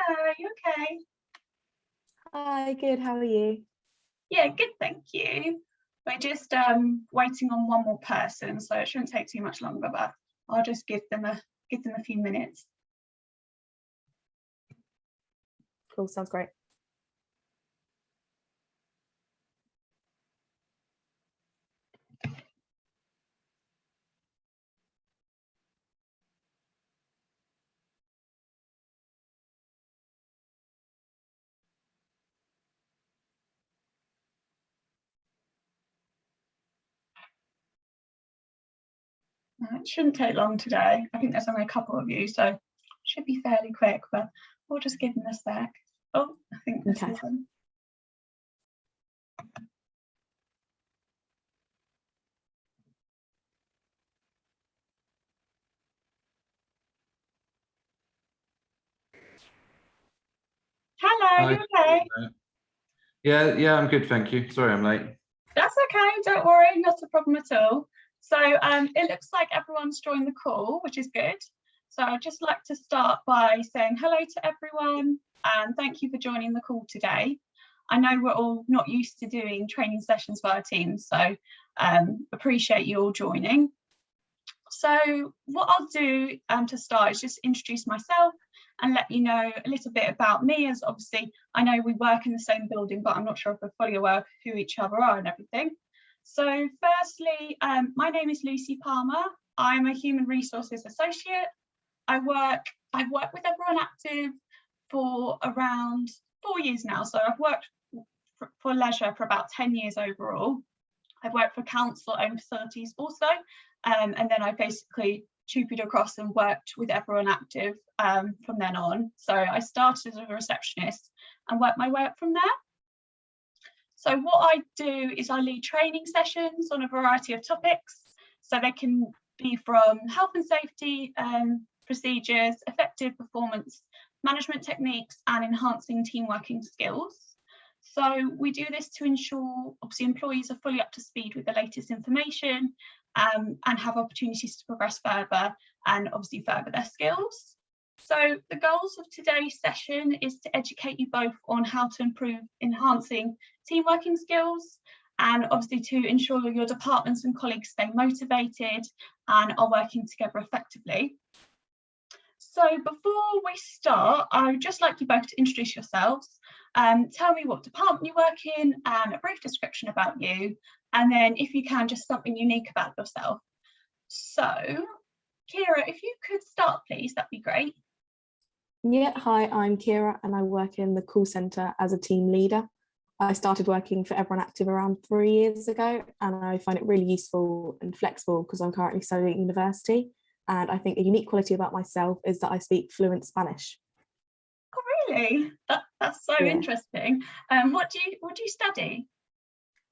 Hello, are you okay? Hi, good. How are you? Yeah, good, thank you. We're just waiting on one more person, so it shouldn't take too much longer, but I'll just give them a few minutes. Cool, sounds great. It shouldn't take long today. I think there's only a couple of you, so it should be fairly quick, but we'll just give them a sec. Oh, I think this is them. Hello, you okay? Yeah, I'm good, thank you. Sorry I'm late. That's okay, don't worry, not a problem at all. So it looks like everyone's joined the call, which is good. So I'd just like to start by saying hello to everyone and thank you for joining the call today. I know we're all not used to doing training sessions via Teams, so appreciate you all joining. So what I'll do to start is just introduce myself and let you know a little bit about me, as obviously I know we work in the same building, but I'm not sure if we're fully aware of who each other are and everything. So firstly, my name is Lucy Palmer. I'm a Human Resources Associate. I've worked with Everyone Active for around 4 years now. So I've worked for leisure for about 10 years overall. I've worked for council-owned facilities also, and then I basically tupied across and worked with Everyone Active from then on. So I started as a receptionist and worked my way up from there. So what I do is I lead training sessions on a variety of topics. So they can be from health and safety procedures, effective performance management techniques, and enhancing team working skills. So we do this to ensure obviously employees are fully up to speed with the latest information and have opportunities to progress further and obviously further their skills. So the goals of today's session is to educate you both on how to improve enhancing team working skills and obviously to ensure your departments and colleagues stay motivated and are working together effectively. So before we start, I would just like you both to introduce yourselves. Tell me what department you work in and a brief description about you. And then if you can, just something unique about yourself. So Kira, if you could start, please, that'd be great. Yeah, hi, I'm Kira and I work in the call centre as a team leader. I started working for Everyone Active around 3 years ago and I find it really useful and flexible because I'm currently studying at university. And I think a unique quality about myself is that I speak fluent Spanish. Oh, really? That's so interesting. What do you study?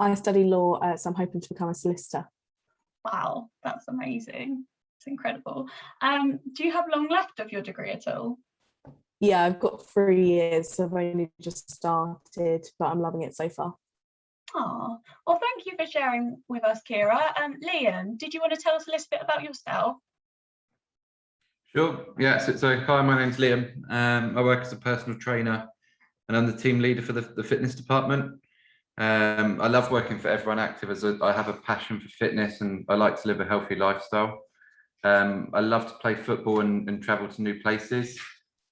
I study law, so I'm hoping to become a solicitor. Wow, that's amazing. It's incredible. Do you have long left of your degree at all? Yeah, I've got 3 years, so I've only just started, but I'm loving it so far. Oh, well, thank you for sharing with us, Kira. Liam, did you want to tell us a little bit about yourself? Sure, yeah, so hi, my name's Liam. I work as a personal trainer and I'm the team leader for the fitness department. I love working for Everyone Active as I have a passion for fitness and I like to live a healthy lifestyle. I love to play football and travel to new places.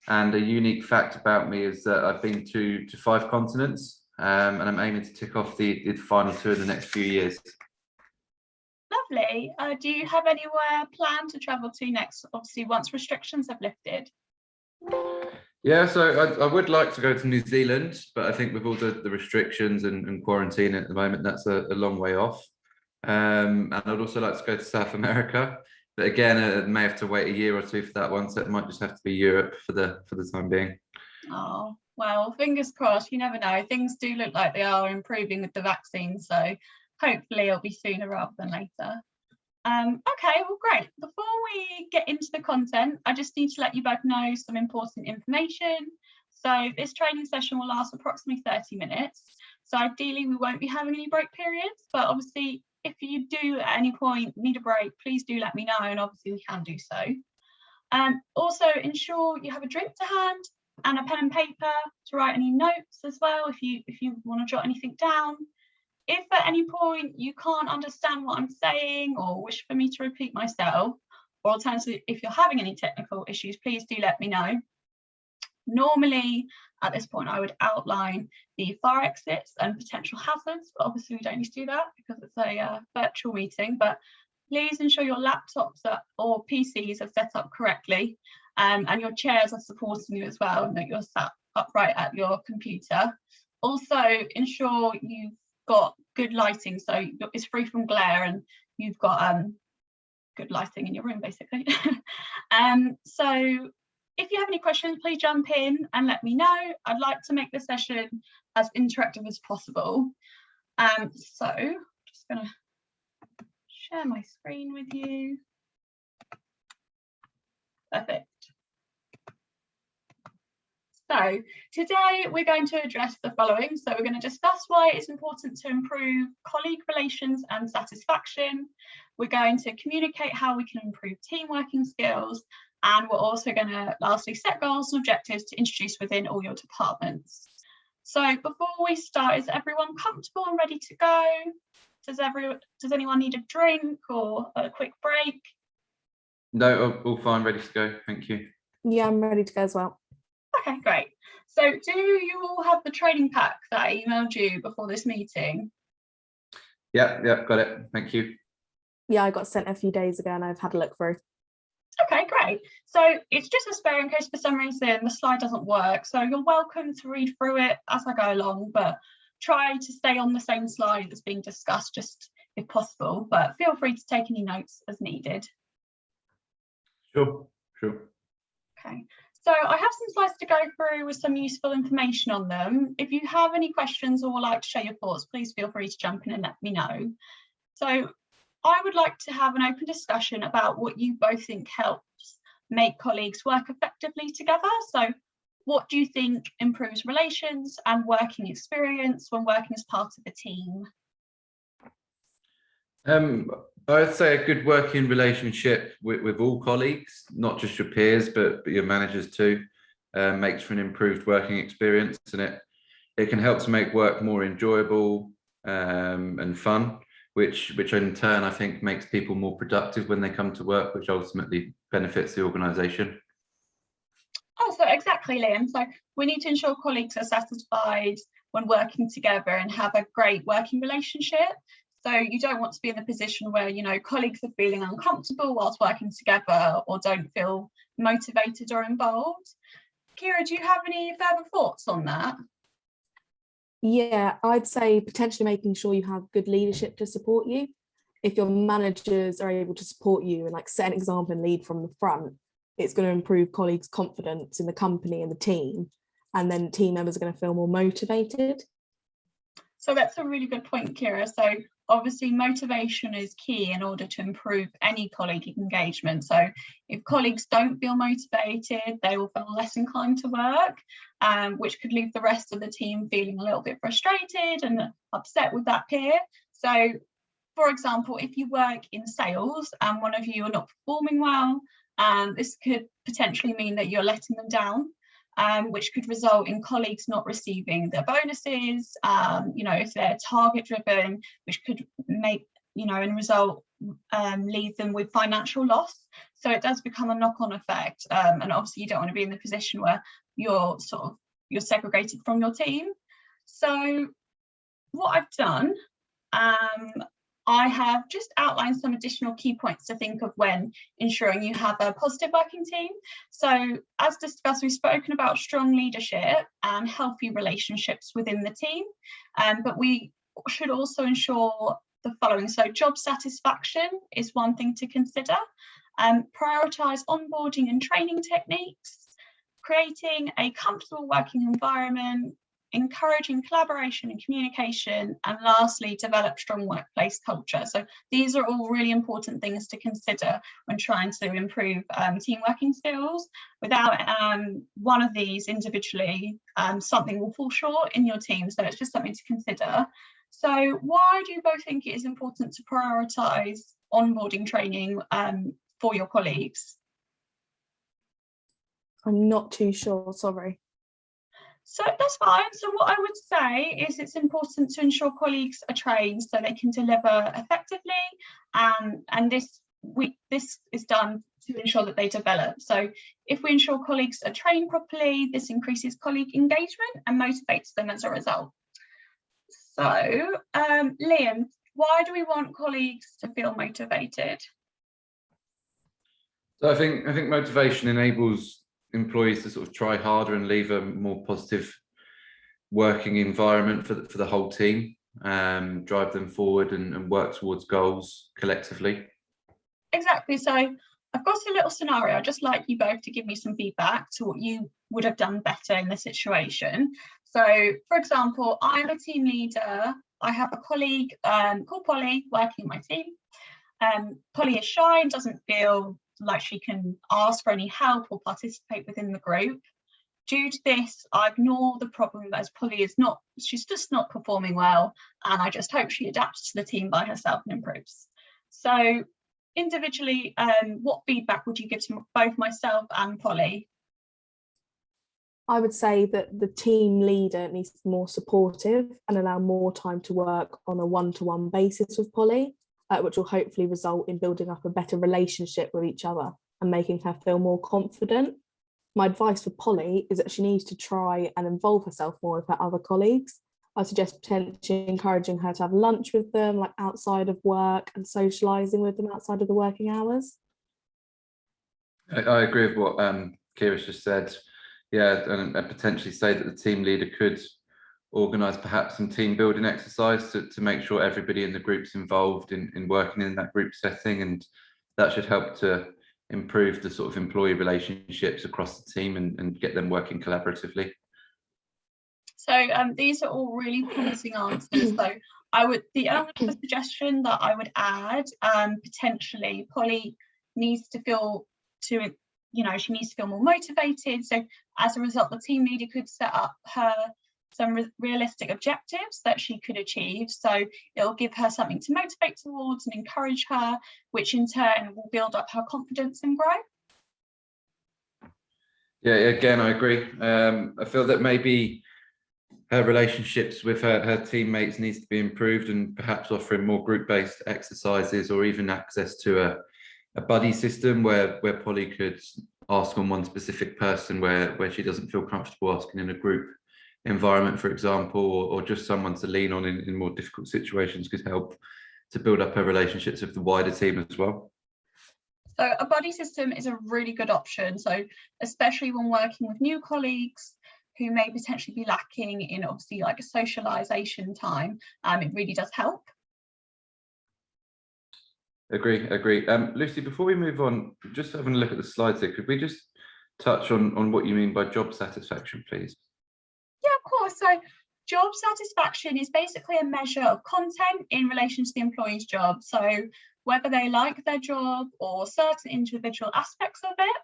And a unique fact about me is that I've been to 5 continents and I'm aiming to tick off the final 2 in the next few years. Lovely. Do you have anywhere planned to travel to next, obviously once restrictions have lifted? Yeah, so I would like to go to New Zealand, but I think with all the restrictions and quarantine at the moment, that's a long way off. And I'd also like to go to South America, but again, I may have to wait a year or 2 for that one, so it might just have to be Europe for the time being. Oh, well, fingers crossed. You never know. Things do look like they are improving with the vaccine, so hopefully it'll be sooner rather than later. Okay, well, great. Before we get into the content, I just need to let you both know some important information. So this training session will last approximately 30 minutes. So ideally, we won't be having any break periods, but obviously, if you do at any point need a break, please do let me know, and obviously we can do so. Also, ensure you have a drink to hand, and a pen and paper to write any notes as well if you want to jot anything down. If at any point you can't understand what I'm saying or wish for me to repeat myself, or alternatively, if you're having any technical issues, please do let me know. Normally, at this point, I would outline the fire exits and potential hazards, but obviously we don't need to do that because it's a virtual meeting. But please ensure your laptops or PCs are set up correctly, and your chairs are supporting you as well, and that you're sat upright at your computer. Also, ensure you've got good lighting, so it's free from glare and you've got good lighting in your room, basically. So if you have any questions, please jump in and let me know. I'd like to make the session as interactive as possible. So just going to share my screen with you. Perfect. So today we're going to address the following. So we're going to discuss why it's important to improve colleague relations and satisfaction. We're going to communicate how we can improve team working skills. And we're also going to lastly set goals and objectives to introduce within all your departments. So before we start, is everyone comfortable and ready to go? Does anyone need a drink or a quick break? No, all fine, ready to go. Thank you. Yeah, I'm ready to go as well. Okay, great. So do you all have the training pack that I emailed you before this meeting? Yeah, got it. Thank you. Yeah, I got sent a few days ago and I've had a look through. Okay, great. So it's just a spare in case for some reason the slide doesn't work. So you're welcome to read through it as I go along, but try to stay on the same slide that's being discussed just if possible, but feel free to take any notes as needed. Sure. Okay, so I have some slides to go through with some useful information on them. If you have any questions or would like to share your thoughts, please feel free to jump in and let me know. So I would like to have an open discussion about what you both think helps make colleagues work effectively together. So what do you think improves relations and working experience when working as part of a team? I'd say a good working relationship with all colleagues, not just your peers, but your managers too, makes for an improved working experience, and it can help to make work more enjoyable and fun, which in turn I think makes people more productive when they come to work, which ultimately benefits the organisation. Oh, so exactly, Liam. So we need to ensure colleagues are satisfied when working together and have a great working relationship. So you don't want to be in a position where, you know, colleagues are feeling uncomfortable whilst working together or don't feel motivated or involved. Kira, do you have any further thoughts on that? Yeah, I'd say potentially making sure you have good leadership to support you. If your managers are able to support you and like set an example and lead from the front, it's going to improve colleagues' confidence in the company and the team, and then team members are going to feel more motivated. So that's a really good point, Kira. So obviously motivation is key in order to improve any colleague engagement. So if colleagues don't feel motivated, they will feel less inclined to work, which could leave the rest of the team feeling a little bit frustrated and upset with that peer. So for example, if you work in sales and one of you are not performing well, this could potentially mean that you're letting them down. Which could result in colleagues not receiving their bonuses, you know, if they're target driven, which could make, you know, and result, leave them with financial loss. So it does become a knock-on effect. And obviously you don't want to be in the position where you're segregated from your team. So what I've done, I have just outlined some additional key points to think of when ensuring you have a positive working team. So as discussed, we've spoken about strong leadership and healthy relationships within the team, but we should also ensure the following. So job satisfaction is one thing to consider. Prioritise onboarding and training techniques, creating a comfortable working environment, encouraging collaboration and communication, and lastly, develop strong workplace culture. So these are all really important things to consider when trying to improve team working skills. Without one of these individually, something will fall short in your team. So it's just something to consider. So why do you both think it is important to prioritise onboarding training for your colleagues? I'm not too sure, sorry. So that's fine. So what I would say is it's important to ensure colleagues are trained so they can deliver effectively, and this is done to ensure that they develop. So if we ensure colleagues are trained properly, this increases colleague engagement and motivates them as a result. So Liam, why do we want colleagues to feel motivated? So I think motivation enables employees to sort of try harder and leave a more positive working environment for the whole team, drive them forward and work towards goals collectively. Exactly. So I've got a little scenario. I'd just like you both to give me some feedback to what you would have done better in this situation. So, for example, I'm a team leader. I have a colleague called Polly working in my team. Polly is shy and doesn't feel like she can ask for any help or participate within the group. Due to this, I ignore the problem as Polly she's just not performing well, and I just hope she adapts to the team by herself and improves. So individually, what feedback would you give to both myself and Polly? I would say that the team leader needs to be more supportive and allow more time to work on a one-to-one basis with Polly, which will hopefully result in building up a better relationship with each other and making her feel more confident. My advice for Polly is that she needs to try and involve herself more with her other colleagues. I suggest potentially encouraging her to have lunch with them, like outside of work, and socialising with them outside of the working hours. I agree with what Kira's just said. Yeah, and potentially say that the team leader could organise perhaps some team building exercise to make sure everybody in the group's involved in working in that group setting, and that should help to improve the sort of employee relationships across the team and get them working collaboratively. So these are all really promising answers. So the only suggestion that I would add, potentially Polly needs to feel she needs to feel more motivated. So as a result, the team leader could set up her some realistic objectives that she could achieve. So it'll give her something to motivate towards and encourage her, which in turn will build up her confidence and grow. Yeah, again, I agree. I feel that maybe her relationships with her teammates needs to be improved, and perhaps offering more group-based exercises or even access to a buddy system where Polly could ask on one specific person where she doesn't feel comfortable asking in a group environment, for example, or just someone to lean on in more difficult situations could help to build up her relationships with the wider team as well. So a buddy system is a really good option. So especially when working with new colleagues who may potentially be lacking in obviously like a socialization time, it really does help. Agree. Lucy, before we move on, just having a look at the slides here, could we just touch on what you mean by job satisfaction, please? Yeah, of course. So job satisfaction is basically a measure of content in relation to the employee's job. So whether they like their job or certain individual aspects of it.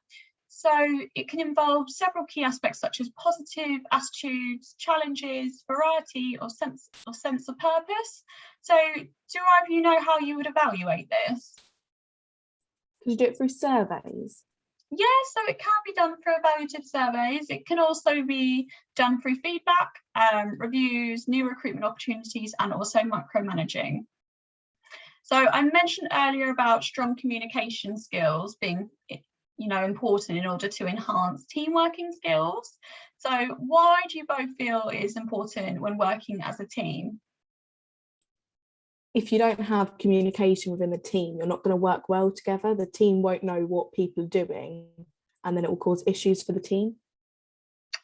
So it can involve several key aspects such as positive attitudes, challenges, variety, or sense of purpose. So do either of you know how you would evaluate this? Could you do it through surveys? Yeah, so it can be done through evaluative surveys. It can also be done through feedback, reviews, new recruitment opportunities, and also micromanaging. So I mentioned earlier about strong communication skills being important in order to enhance team working skills. So why do you both feel it is important when working as a team? If you don't have communication within the team, you're not going to work well together. The team won't know what people are doing, and then it will cause issues for the team.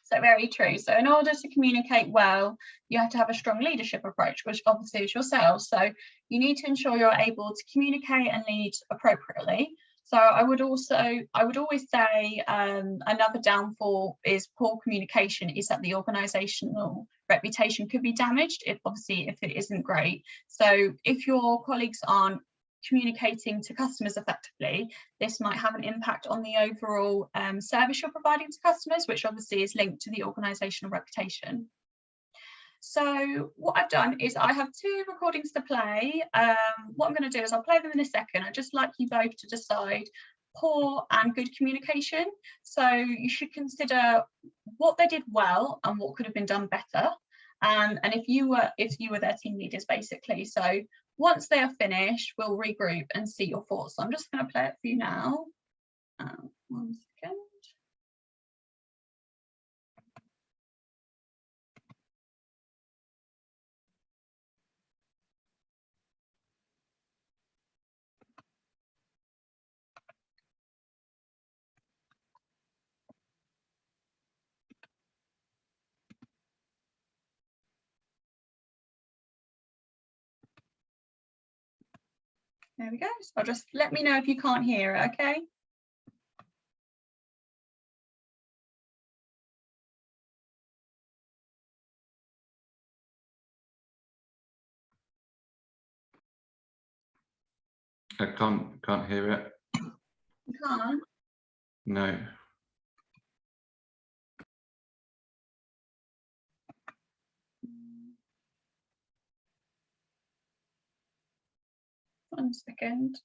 So very true. So in order to communicate well, you have to have a strong leadership approach, which obviously is yourself. So you need to ensure you're able to communicate and lead appropriately. So I would always say another downfall is poor communication is that the organisational reputation could be damaged if it isn't great. So if your colleagues aren't communicating to customers effectively, this might have an impact on the overall service you're providing to customers, which obviously is linked to the organisational reputation. So what I've done is I have 2 recordings to play. What I'm going to do is I'll play them in a second. I'd just like you both to decide poor and good communication. So you should consider what they did well and what could have been done better. And if you were their team leaders, basically. So once they are finished, we'll regroup and see your thoughts. So I'm just going to play it for you now. 1 second. There we go. So just let me know if you can't hear it, okay? I can't hear it. You can't? No. One second.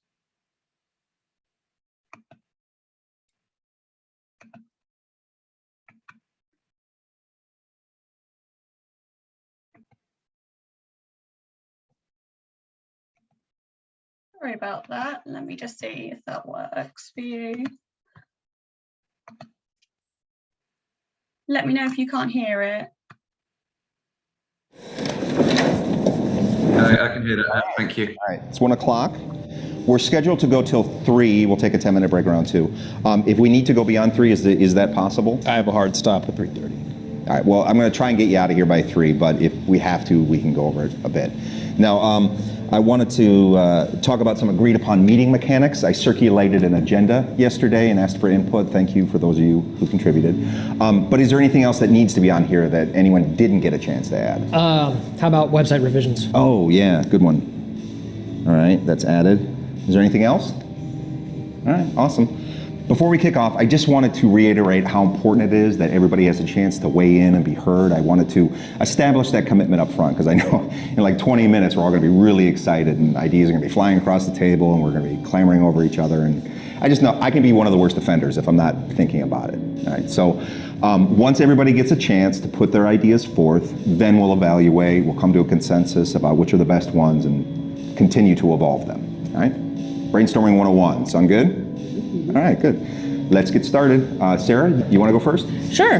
Sorry about that. Let me just see if that works for you. Let me know if you can't hear it. I can hear that now. Thank you. All right, it's 1 o'clock. We're scheduled to go till 3. We'll take a 10-minute break around 2. If we need to go beyond 3, is that possible? I have a hard stop at 3:30. All right, well, I'm going to try and get you out of here by 3, but if we have to, we can go over it a bit. Now, I wanted to talk about some agreed upon meeting mechanics. I circulated an agenda yesterday and asked for input. Thank you for those of you who contributed. But is there anything else that needs to be on here that anyone didn't get a chance to add? How about website revisions? Oh, yeah, good one. All right, that's added. Is there anything else? All right, awesome. Before we kick off, I just wanted to reiterate how important it is that everybody has a chance to weigh in and be heard. I wanted to establish that commitment up front, because I know in like 20 minutes we're all going to be really excited and ideas are going to be flying across the table and we're going to be clamoring over each other. And I just know I can be one of the worst offenders if I'm not thinking about it. All right, so once everybody gets a chance to put their ideas forth, then we'll evaluate, we'll come to a consensus about which are the best ones and continue to evolve them. All right, brainstorming 101, sound good? All right, good. Let's get started. Sarah, you want to go first? Sure.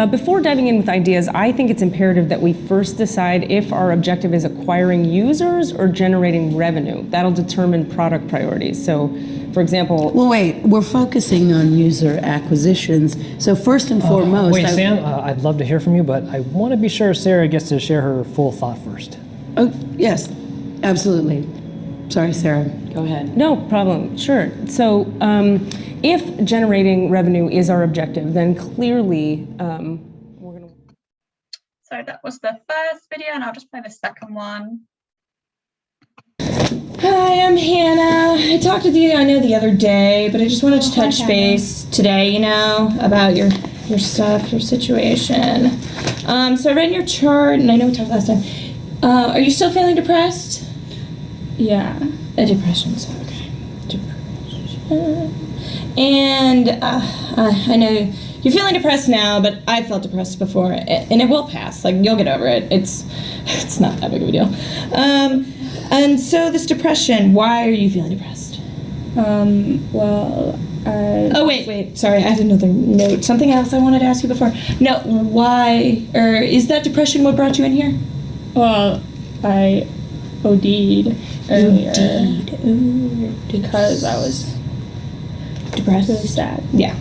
Before diving in with ideas, I think it's imperative that we first decide if our objective is acquiring users or generating revenue. That'll determine product priorities. So, for example... Well, wait, we're focusing on user acquisitions. So first and foremost... Wait, Sam, I'd love to hear from you, but I want to be sure Sarah gets to share her full thought first. Oh, yes, absolutely. Sorry, Sarah, go ahead. No problem, sure. So if generating revenue is our objective, then clearly we're going to... So that was the first video, and I'll just play the second one. Hi, I'm Hannah. I talked with you, I know, the other day, but I just wanted to touch base today, about your stuff, your situation. So I read your chart, and I know we talked last time. Are you still feeling depressed? Yeah, depression's okay. Depression. And I know you're feeling depressed now, but I felt depressed before, and it will pass. Like, you'll get over it. It's not that big of a deal. And so this depression, why are you feeling depressed? Oh, wait. Sorry, I had another note. Something else I wanted to ask you before. No, why, or is that depression what brought you in here? Well, I OD'd earlier. Because I was depressed? really sad. Yeah.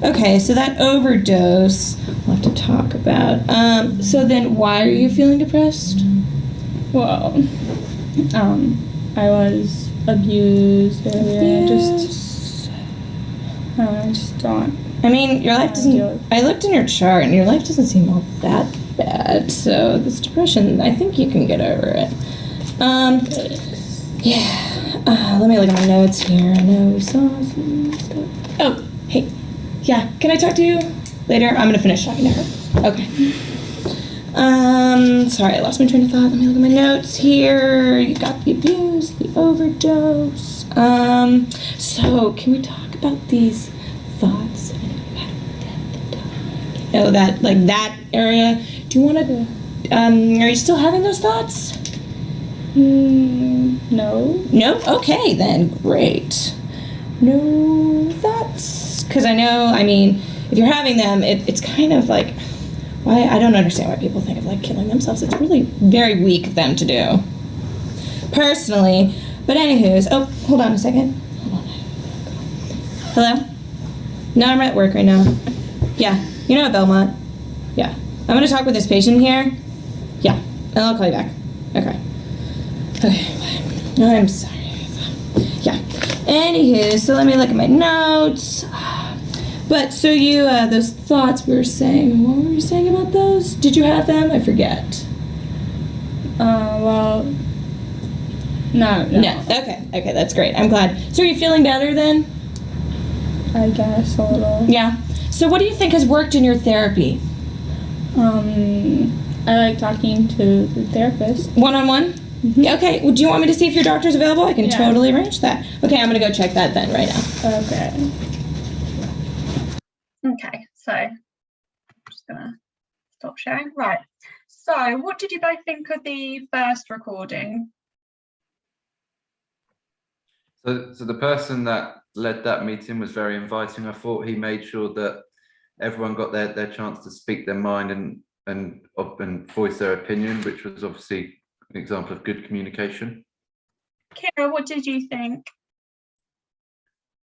Okay, so that overdose we'll have to talk about. So then why are you feeling depressed? Well, I was abused earlier. I just don't. I mean, your life doesn't... I looked in your chart, and your life doesn't seem all that bad. So this depression, I think you can get over it. Yeah. Let me look at my notes here. I know we saw some stuff. Oh, hey. Yeah, can I talk to you later? I'm gonna finish talking to her. Okay. Sorry, I lost my train of thought. Let me look at my notes here. You got the abuse, the overdose. So can we talk about these thoughts? Oh, that, like that area. Do you want to, are you still having those thoughts? No. No? Okay, then, great. No thoughts? Because I know, I mean, if you're having them, it's kind of like, why, I don't understand why people think of like killing themselves. It's really very weak of them to do. Personally. But anywho's, oh, hold on a second. Hold on. Hello? No, I'm at work right now. Yeah, you know at Belmont. Yeah. I'm gonna talk with this patient here. Yeah, and I'll call you back. Okay. Okay, bye. I'm sorry. Yeah. Anywho, so let me look at my notes. But so you, those thoughts we were saying, what were you saying about those? Did you have them? I forget. Well, no. No. Okay, that's great. I'm glad. So are you feeling better then? I guess a little. Yeah. So what do you think has worked in your therapy? I like talking to the therapist. One-on-one? Mm-hmm. Okay. Well, do you want me to see if your doctor's available? I can Yeah. totally arrange that. Okay, I'm gonna go check that then right now. Okay. Okay, so I'm just gonna stop sharing. Right. So what did you both think of the first recording? So the person that led that meeting was very inviting. I thought he made sure that everyone got their chance to speak their mind and voice their opinion, which was obviously an example of good communication. Kira, what did you think?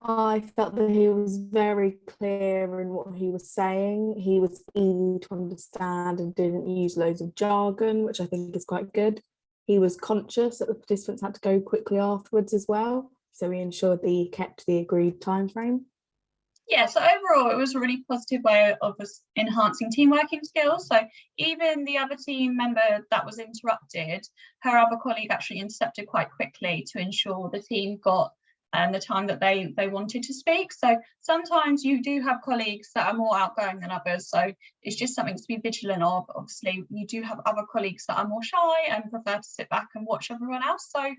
I felt that he was very clear in what he was saying. He was easy to understand and didn't use loads of jargon, which I think is quite good. He was conscious that the participants had to go quickly afterwards as well, so he ensured that he kept the agreed time frame. Yeah, so overall it was a really positive way of us enhancing team working skills. So even the other team member that was interrupted, her other colleague actually intercepted quite quickly to ensure the team got the time that they wanted to speak. So sometimes you do have colleagues that are more outgoing than others, so it's just something to be vigilant of. Obviously you do have other colleagues that are more shy and prefer to sit back and watch everyone else, so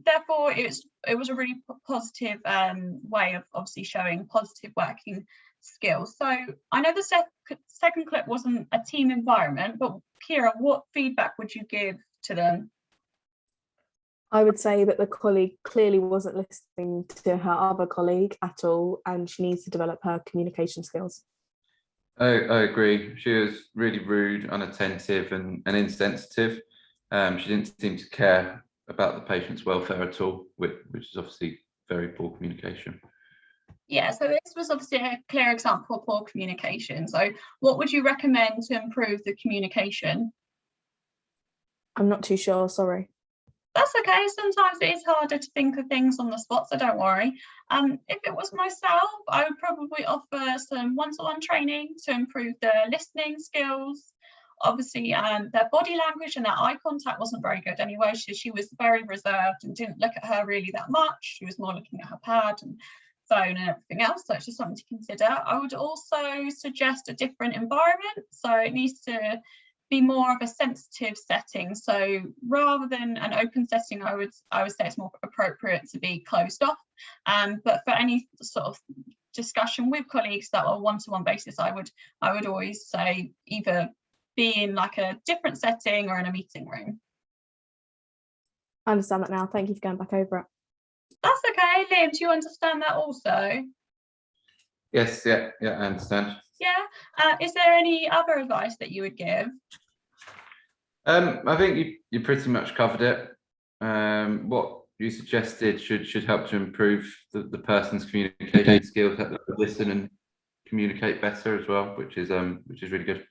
therefore it was a really positive way of obviously showing positive working skills. So I know the second clip wasn't a team environment, but Kira, what feedback would you give to them? I would say that the colleague clearly wasn't listening to her other colleague at all, and she needs to develop her communication skills. I agree. She was really rude, unattentive, and insensitive. She didn't seem to care about the patient's welfare at all, which is obviously very poor communication. Yeah, so this was obviously a clear example of poor communication. So what would you recommend to improve the communication? I'm not too sure, sorry. That's okay. Sometimes it is harder to think of things on the spot, so don't worry. If it was myself, I would probably offer some one-to-one training to improve their listening skills. Obviously, their body language and their eye contact wasn't very good anyway. She was very reserved and didn't look at her really that much. She was more looking at her pad and phone and everything else, so it's just something to consider. I would also suggest a different environment, so it needs to be more of a sensitive setting. So rather than an open setting, I would say it's more appropriate to be closed off. But for any sort of discussion with colleagues that are one-to-one basis, I would always say either be in like a different setting or in a meeting room. I understand that now. Thank you for going back over it. That's okay. Liam, do you understand that also? Yes, yeah, I understand. Yeah. Is there any other advice that you would give? I think you pretty much covered it. What you suggested should help to improve the person's communication skills, help them listen and communicate better as well, which is really good.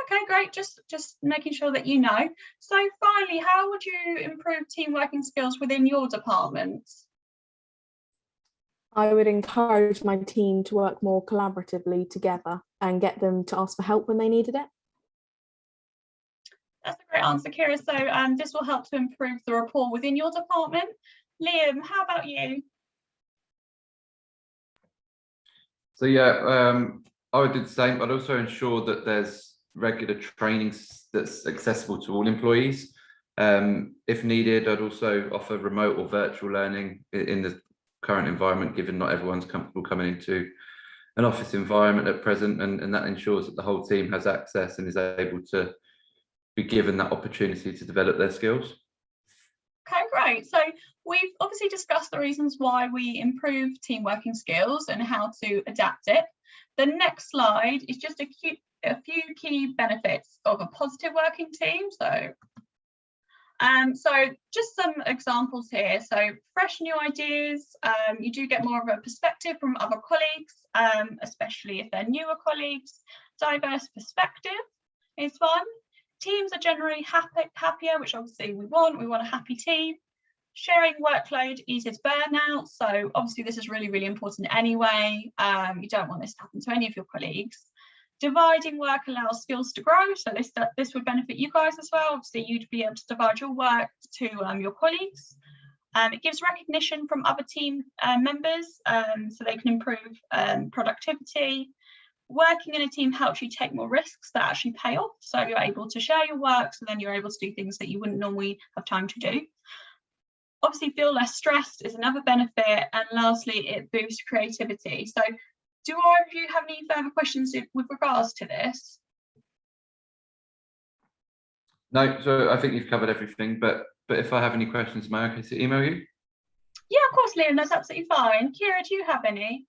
Okay, great. Just making sure that you know. So finally, how would you improve team working skills within your department? I would encourage my team to work more collaboratively together and get them to ask for help when they needed it. That's a great answer, Kira. So this will help to improve the rapport within your department. Liam, how about you? So yeah, I would do the same. I'd also ensure that there's regular training that's accessible to all employees. If needed, I'd also offer remote or virtual learning in the current environment, given not everyone's comfortable coming into an office environment at present, and that ensures that the whole team has access and is able to be given that opportunity to develop their skills. Okay, great. So we've obviously discussed the reasons why we improve team working skills and how to adapt it. The next slide is just a few key benefits of a positive working team. So just some examples here. So fresh new ideas, you do get more of a perspective from other colleagues, especially if they're newer colleagues. Diverse perspective is one. Teams are generally happier, which obviously we want a happy team. Sharing workload eases burnout. So obviously this is really, really important anyway. You don't want this to happen to any of your colleagues. Dividing work allows skills to grow. So this would benefit you guys as well. Obviously you'd be able to divide your work to your colleagues. It gives recognition from other team members so they can improve productivity. Working in a team helps you take more risks that actually pay off. So you're able to share your work, so then you're able to do things that you wouldn't normally have time to do. Obviously, feel less stressed is another benefit. And lastly, it boosts creativity. So do either of you have any further questions with regards to this? No, so I think you've covered everything, but if I have any questions, am I okay to email you? Yeah, of course, Liam, that's absolutely fine. Kira, do you have any?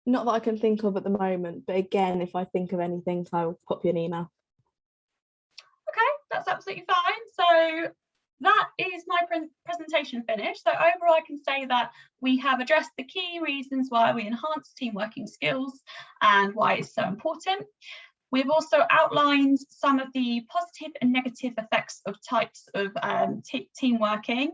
Not that I can think of at the moment, but again, if I think of anything, I'll pop you an email. Okay, that's absolutely fine. So that is my presentation finished. So overall, I can say that we have addressed the key reasons why we enhance team working skills and why it's so important. We've also outlined some of the positive and negative effects of types of team working.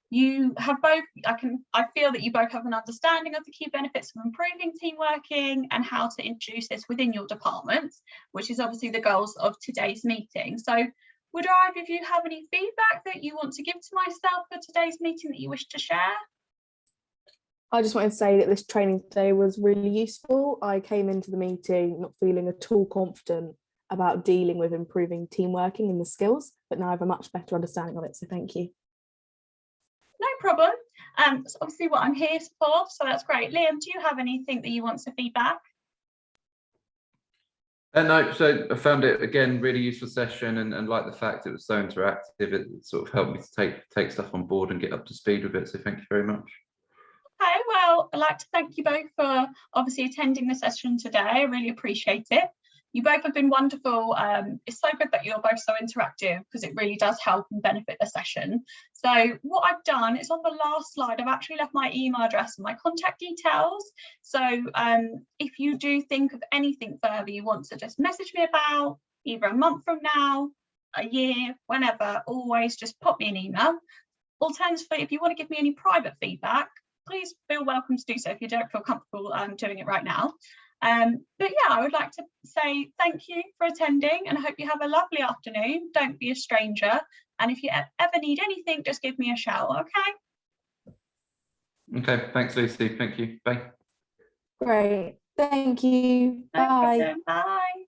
You have both, I feel that you both have an understanding of the key benefits of improving team working and how to introduce this within your department, which is obviously the goals of today's meeting. So would either of you have any feedback that you want to give to myself for today's meeting that you wish to share? I just wanted to say that this training today was really useful. I came into the meeting not feeling at all confident about dealing with improving team working and the skills, but now I have a much better understanding of it, so thank you. No problem. It's obviously what I'm here for, so that's great. Liam, do you have anything that you want to feedback? No, so I found it again really useful session, and like the fact it was so interactive, it sort of helped me to take stuff on board and get up to speed with it. So thank you very much. Okay, well, I'd like to thank you both for obviously attending the session today. I really appreciate it. You both have been wonderful. It's so good that you're both so interactive because it really does help and benefit the session. So what I've done is on the last slide, I've actually left my email address and my contact details. So if you do think of anything further you want to just message me about, either a month from now, a year, whenever, always just pop me an email. Alternatively, if you want to give me any private feedback, please feel welcome to do so if you don't feel comfortable doing it right now. But yeah, I would like to say thank you for attending and I hope you have a lovely afternoon. Don't be a stranger. And if you ever need anything, just give me a shout, okay? Okay, thanks, Lucy. Thank you. Bye. Great. Thank you. Bye. Bye.